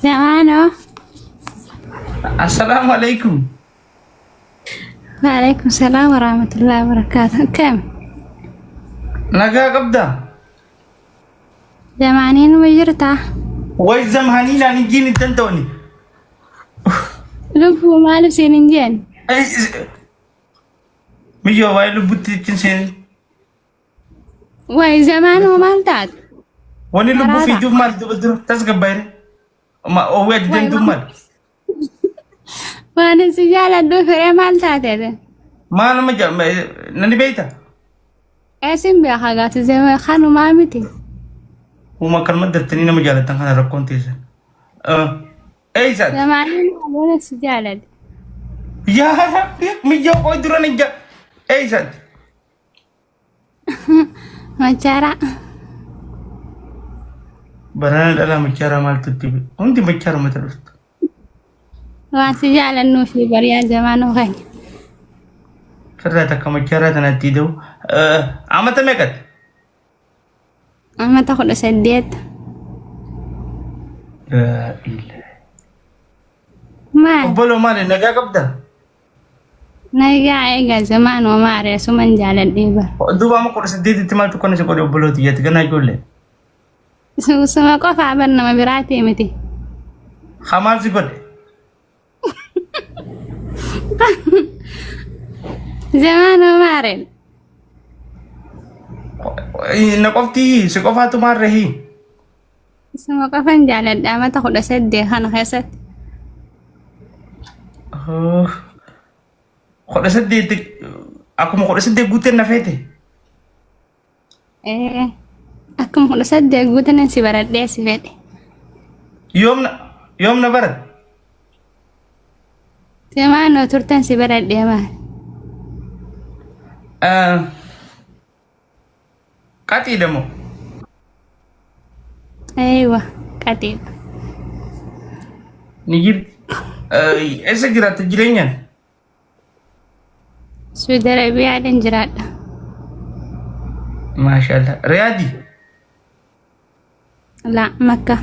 زمانه. السلام عليكم. وعليكم السلام ورحمة الله وبركاته. كم نجا قبدا زمانين وجرته وي زمهاني لا نجيني تنتوني لبو ما لبسين انجين اي ميجو واي لبوتي تنسين واي زمانه مالتات وني لبو في جوف مال تبدر تسقى بايري ما هو جدين دوم مال وانا سجالة دوفر مالتات هذا ما انا مجا نني بيتا اسم بيا حاجات زمان خانوا ما متي وما كان مدر تنين مجالة تنخنا ركون تيسن اي زاد زمانين ولا سجالة يا ربي ميجو قوي درا نجا اي زاد ما cara برانا دالا مجارة مال تتبي انت مجارة ما ترفت وان سجالة نوفي بريا زمانه غني فرتا كمجارة تنتيدو عمت ميكت اما تاخد سديت لا إله ما قبلوا مالي نجا قبدا نيجا ايجا زمان وما رسو من جالة ديبر دوبا ما كورس ديدي تمال تكون سكور قبلوا تيجي تكنا يقول لي سما قفا برنا ما براتي متي خمال سكور زمان وما رين نقفتي سكوفاتو مار رهي سما قفا جالة داما تاخد سدي خان خيست خورس ديدي aku mau khores de guten na fete aku mau sade guten si barat deh si fete yom na barat زمان turtan si barat deh mah kati demo ايوه كاتب nigir esa gira tejilenya سويد عربية على انجراد ما شاء الله رياضي لا مكة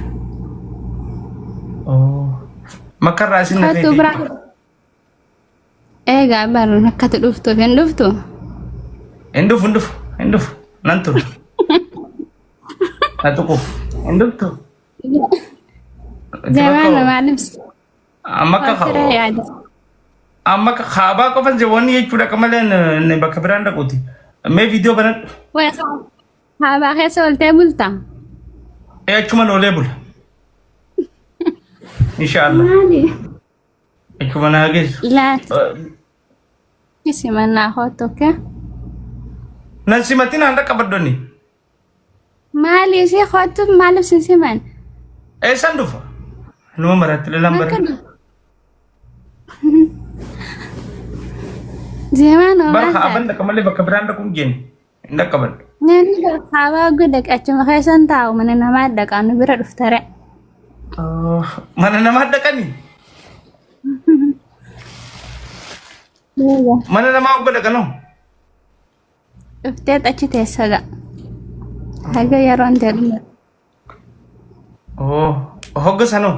مكة راسنا خاتو برا ايه قابل مكة تلوفتو فين لوفتو اندوف نانتو atuku اندوفتو زمان ما لبس مكة amma khaba ko fan jewani ye pura kamalen ne bakbranda koti me video banat وين ها باخي سول تابلتا e chuma no label inshallah مالي chuma na agis لا كيسي من ناخوتو كا nansi matina anda kabar doni مالي سي خوتو مالو سنسيمان e sandufa no marat lambar زمان bar ما khaban da kamale bakbranda kum gen inda kabar ناني خابا قدك أجمع خيسان تاو من النماد دك أنا برا دفترة mana nama ada kan ni mana nama aku ada kan دفترة أجي تيسا حاجة يرون تلمر hogas ano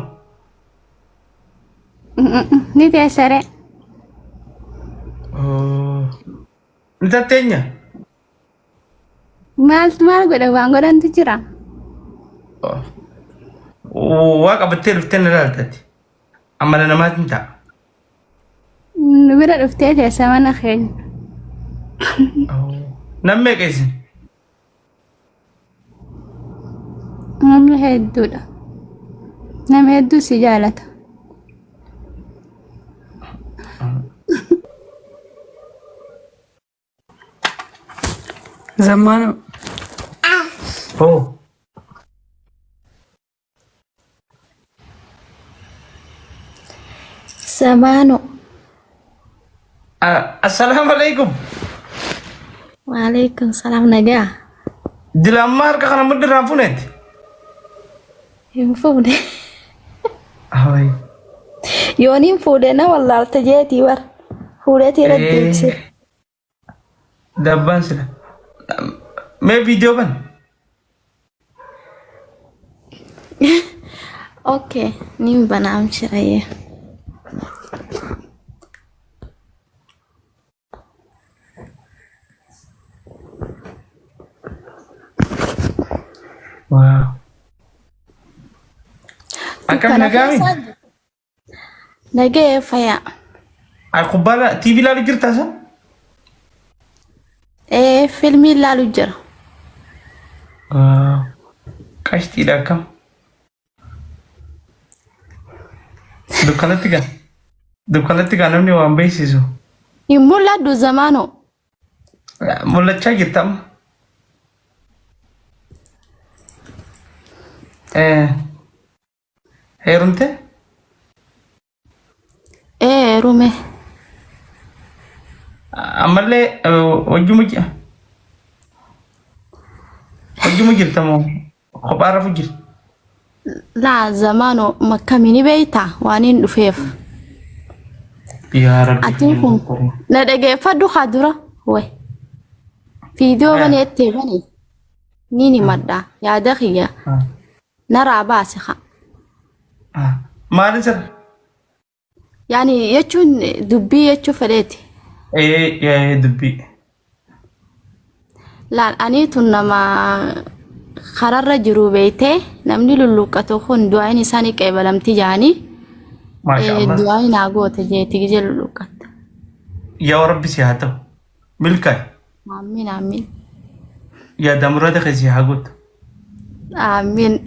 ni تيسا nita tenya mal gue udah bang gue dan tuh cerah waka betul betul nara tadi amana nama tinta berat uftet ya sama nak khel namme kaisi nam hedu dah nam hedu si jalat زمان زمانو assalamualaikum Waalaikumsalam naga dilamar ka kana mudir rafunet infode ay yoni infode na walla altajeti war fudeti raddi dabban sila me video ban اوكي نيم بنام شوية. Wow. Akam دكان nagami. فيصل نجي فيا. Aku bala TV la jirta sa? ايه فيلمي لا لجر. Wow. Kashti da kam. Dukkanatti kan namni waan beeksisu. يمولا دو زمانو. Mul'achaa jirtam. Heerumte? ايه رومي. Ammallee wajjuma jirtamoo kophaa rafu jir. لا زمانو مكة بيتا وانين دفيف. Yaa Rabbi. أتيكم ندقى فدو خادرة وي فيديو بني اتبني نيني مدى يا دخيا نرى باسخة Maali sir? يعني يجون دبي يجو فليتي Yaa dubbii. لا أنيتو نما خرر جرو بيتي نمني للوكاتو خون دوائني ساني كيبلم تجاني Maasha Allah. دوائني ناقو تجي جل لوكات. Yaa Rabbi si haa ta'u. Milkaay. آمين آمين Yaa daamurata keessi haa gootu. آمين.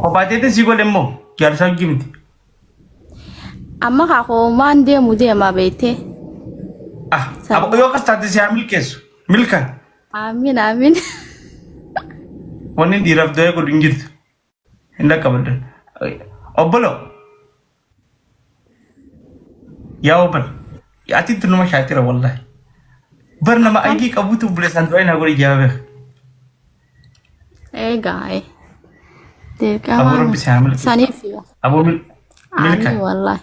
Kophaatee si godhe immoo jaarsaa hojii miti. أما خاخو ما ندي مودي ما بيتي. Yoo akkas taate si haa milkeessu. Milkaay. آمين آمين. Wanni dhiiraaf da'ee godhu hin jirtu. Hin dhaqqabaddan. Obbolo. Yaa obbolo. Atitti numa shaatira wallahi. Bar nama aygii qabuutu buleessaan du'aa hin godhe jaabeef. إيه جاي. Aboo Rabbi si haa milkeessu. سنيفي. Aboo آمين milkaay. والله.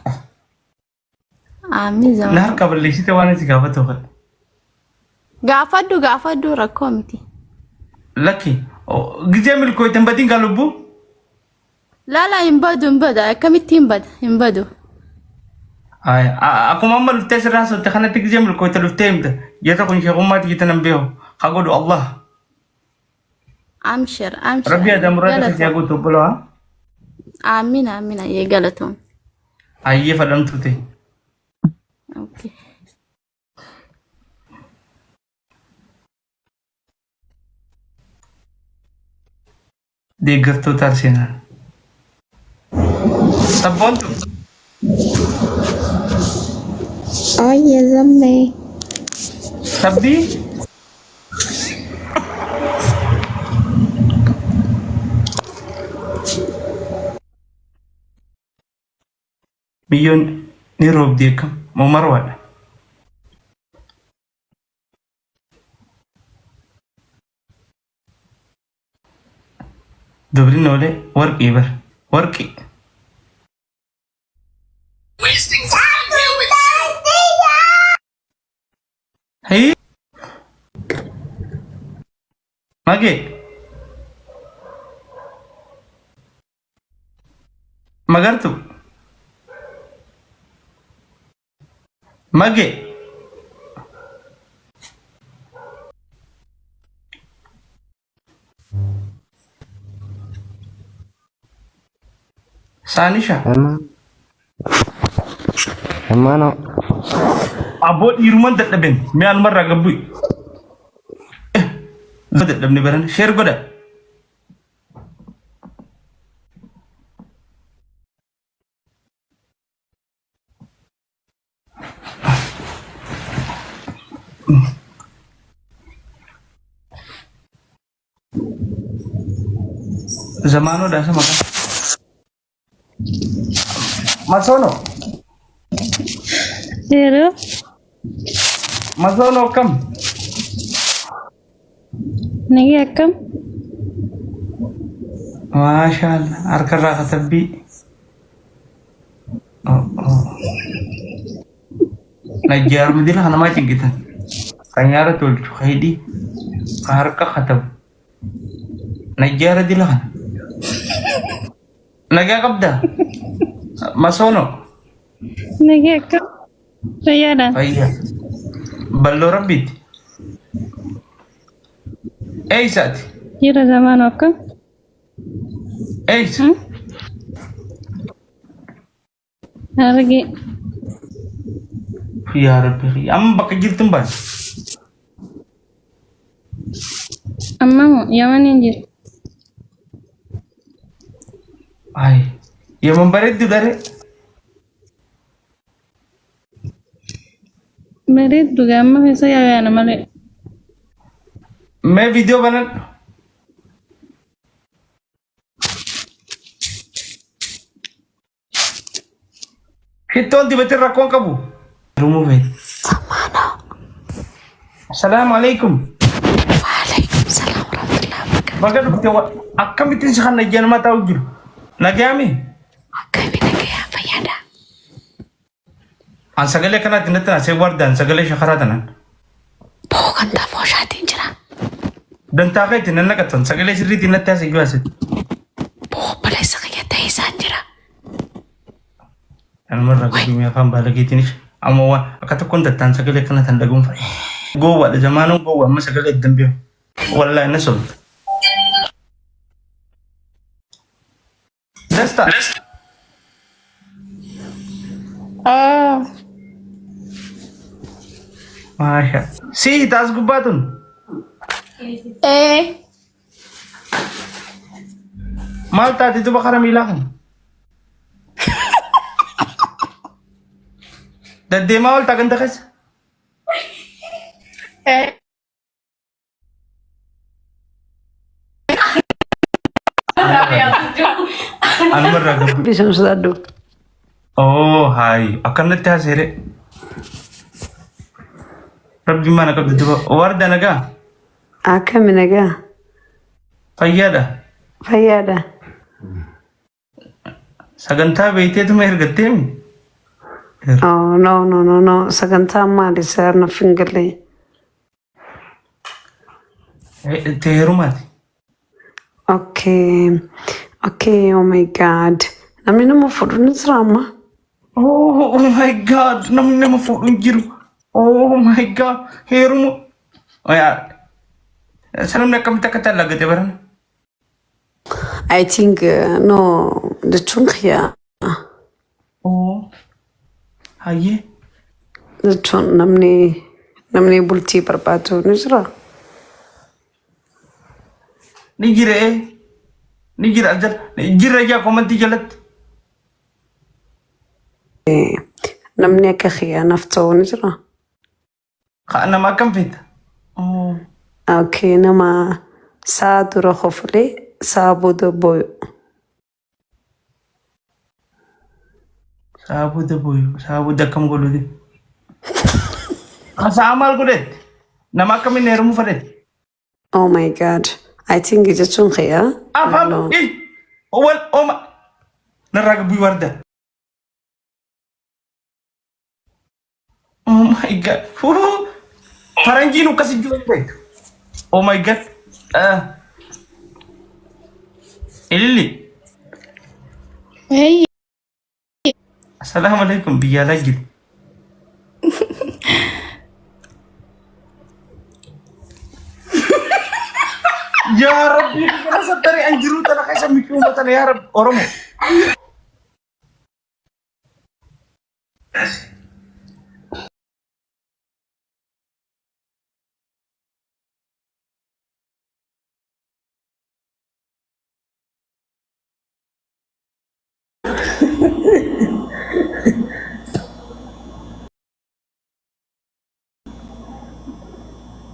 آمين Na زمان. harka balleessite waan itti gaafatu qaba. قافدو ركومتي. Lakki. Gizee milkooytan badin kan lubbuu. لا ينبدو كمتي ينبدو. Akkuma amma luftee sirraa sotte kanatti gizee milkooyta luftee himta. Jeta kun sheekummaatti gitan hin beeku. Haa godhu Allah. أمشر Rabbi adamurraa قالتهم. taasisee haa gootu obbolo haa. آمين آمين يا قالتهم. Hayyee fadhamtuu ta'e. أوكي. Deeggartoota Arsenal. Sabboontu. أي يا زمي. Sabbii. Biyyoon ni roobdee akkam moo marwaadha. Dubriin oolee warqii bar. Warqii. Hey. Magee. Magartu. Magee. Saanisha. Hermano, Aboo dhiirumaan dadhaben mee anumarraa gabbu'i. Dadhabne baran sheer godha. Zamaanoo daasa maqaa. Masono. Hello, Masono kam. nagi akkam? Maashaallah harkarraa katabbii. Najjaar midila hanamaa cinqitan. Kan nyaara tolchu haydii. Kan harka katabu. Najjaara dila kana. Nagaa qabda. Masoono. Nagaa akkam fayyaadha. Fayyaa. Balloo rabbiiti. Eeysaati. Jira zamaanu akkam. Eeysa. Arge. Yaa rabbi. Amma bakka jirtu hin baane. Amma yaman hin jiru. Ay. Yaman bareeddu daree. Bareeddu amma keessa yaayana malee. Mee viidiyoo banadhu. Hittoon dibatee rakkoon qabu. Rumuu beeku. Assalaamu alaikum. Waalaikum salaam warahmatullahi wabarakatuh. Baga dhufte akkamittiin si kan najjanamaa taa'u jiru. Nagaami. Akkami nagayaa fayyaadha. An sagalee kanaatti natti naasee wardaan sagalee shakaraa tanaan. Boo kan taafoo shaatiin jira. Dantaa keetti nan naqatan sagalee sirriitti natti haasee jiwaase. Boo baleessa kiyya ta'ee isaan jira. Anumarraa guddumee afaan baalageetiinis amma waan akka tokkoon dattaan sagalee kana tan dhaguun fa'i. Gowwaadha zamaanuun gowwaa amma sagalee ittiin beeku. Wallaahi na sobda. Dasta. Maasha. Si taas gubbaa tun. Maal taati tuba kara miilaa kan? Deddeemaa ol taganda keessa. Anumarraa gabbu. Bisa Ustadz. Oh, hai. Akkanatti haaseere. Rabbi mana qabdu duba. Warda nagaa. Akkami nagaa? Fayyaadha. Fayyaadha. Sagantaa beekteetuma ergatteemi. Oh, no. Sagantaa maali saarna fingalee. Teerumaati. Okay, oh my God. Namni nama fuudhu ni jira amma? Oh my God. Namni nama fuudhu hin jiru. Oh my God. Heerumu. Sanamni akkamitti akka taallagate barana? I think no jechuun kiyyaa. Oh. Hayyee. Jechuun namni bultii barbaadu ni jira. Ni jira jirra ijaa komantii jalatti. Namni akka kiyyaanaaf ta'u ni jira. Nama akkam feeta? Okay, nama saa dura kofulee saa booda booyu. Saa booda akkam godhuti? Saa maal godhetti? Nama akkamiin heerumuu fadhetti? Oh my God. I think jechuun kiyyaa. Afaan oma narraa gabbii warda. Oh my God. Faranjiin akkasii jiru beektu. Oh my God. Ililli. Hey. Assalamu alaikum biyya alaa jiru. Ya Rabbi, rasa dari anjiru tanah kaisa mikir umat ya Rabbi Oromo.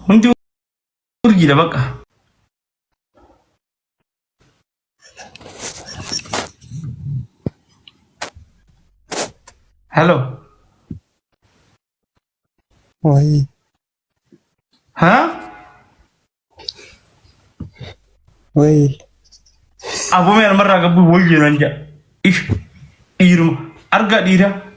Mundur gila baka. Hello. Oi. Hah? Oi. Abu mer marra gabu wolje nanja. Ish. Irum. Arga dira.